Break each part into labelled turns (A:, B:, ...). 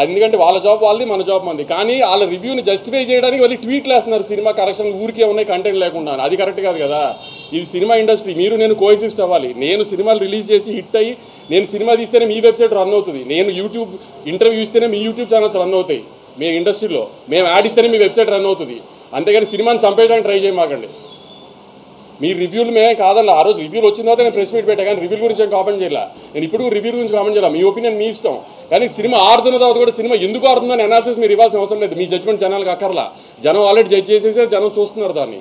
A: ఎందుకంటే వాళ్ళ జాబ్ వాళ్ళది, మన జాబ్ మంది. కానీ వాళ్ళ రివ్యూని జస్టిఫై చేయడానికి వాళ్ళు ట్వీట్లు వేస్తున్నారు, సినిమా కరెక్షన్ ఊరికే ఉన్నాయి కంటెంట్ లేకుండా. అది కరెక్ట్ కాదు కదా. ఇది సినిమా ఇండస్ట్రీ, మీరు నేను కోఎగ్జిస్ట్ అవ్వాలి. నేను సినిమాలు రిలీజ్ చేసి హిట్ అయ్యి నేను సినిమా తీస్తేనే మీ వెబ్సైట్ రన్ అవుతుంది, నేను యూట్యూబ్ ఇంటర్వ్యూ ఇస్తేనే మీ యూట్యూబ్ ఛానల్స్ రన్ అవుతాయి. మీ ఇండస్ట్రీలో మేము యాడ్ ఇస్తేనే మీ వెబ్సైట్ రన్ అవుతుంది. అంతేగాని సినిమాని చంపేయడానికి ట్రై చేయమాకండి. మీ రివ్యూలు మేమే కాదల్లా. ఆ రోజు రివ్యూలు వచ్చిన తర్వాత నేను ప్రెస్ మీట్ పెట్టా, కానీ రివ్యూల గురించి ఏం కామెంట్ చేయాల. నేను ఇప్పుడు రివ్యూ గురించి కామెంట్ చేయాలి. మీ ఒపీనియన్ మీ ఇష్టం. కానీ సినిమా ఆడుతున్న తర్వాత కూడా సినిమా ఎందుకు ఆడుతుందని అనాలిసిస్ మీరు ఇవ్వాల్సిన అవసరం లేదు. మీ జడ్జ్మెంట్ జనాలకు అక్కర్లా. జనం ఆల్రెడీ జడ్జ్ చేసేసి జనం చూస్తున్నారు దాన్ని.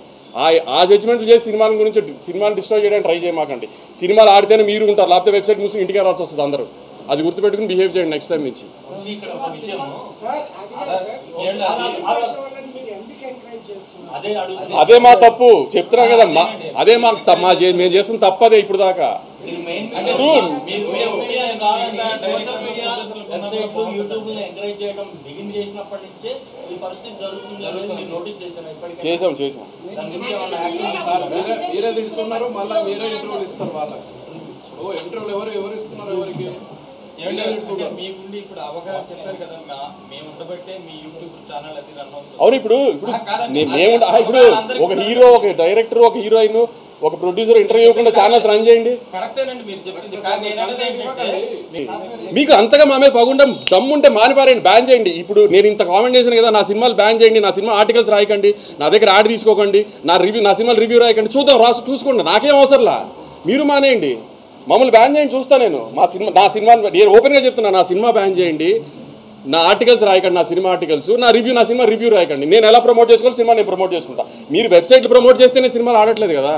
A: ఆ జడ్జ్మెంట్లు చేసి సినిమాల గురించి సినిమాని డిస్ట్రాయ్ చేయడానికి ట్రై చేయమాకండి. సినిమాలు ఆడితేనే మీరు ఉంటారు, లేకపోతే వెబ్సైట్ మూసి ఇంటికి రావాల్సి వస్తుంది అందరూ. అది గుర్తుపెట్టుకుని బిహేవ్ చేయండి నెక్స్ట్ టైం నుంచి. అదే మా తప్పు చెప్తున్నా కదా. అదే మేము చేస్తున్న తప్పదే ఇప్పుడు దాకా. చేసాం
B: మీరే తింటున్నారు, మళ్ళీ మీరే ఇంటర్వ్యూలు ఇస్తారు వాళ్ళకి. ఇంటర్వ్యూలు ఎవరు ఇస్తున్నారు ఎవరికి?
A: అవును, ఇప్పుడు ఒక హీరో, ఒక డైరెక్టర్, ఒక హీరోయిన్, ఒక ప్రొడ్యూసర్ ఇంటర్వ్యూ ఇవ్వకుండా ఛానల్స్ రన్ చేయండి. మీకు అంతగా మా మీద పగుండం దమ్ముంటే మానిపారండి, బ్యాన్ చేయండి. ఇప్పుడు నేను ఇంత కామెంట్ చేశాను కదా, నా సినిమాలు బ్యాన్ చేయండి, నా సినిమా ఆర్టికల్స్ రాయకండి, నా దగ్గర యాడ్ తీసుకోకండి, నా సినిమాలు రివ్యూ రాయకండి, చూసుకోండి, నాకేం అవసరంలా. మీరు మానేయండి, మమ్మల్ని బ్యాన్ చేయండి, చూస్తా నేను. నా సినిమా నేను ఓపెన్గా చెప్తున్నా, నా సినిమా బ్యాన్ చేయండి, నా ఆర్టికల్స్ రాయకండి, నా సినిమా ఆర్టికల్స్, నా సినిమా రివ్యూ రాయకండి. నేను ఎలా ప్రమోట్ చేసుకోవాలి సినిమా నేను ప్రమోట్ చేసుకుంటా. మీరు వెబ్సైట్లు ప్రమోట్ చేస్తేనే సినిమాలు ఆడట్లేదు కదా.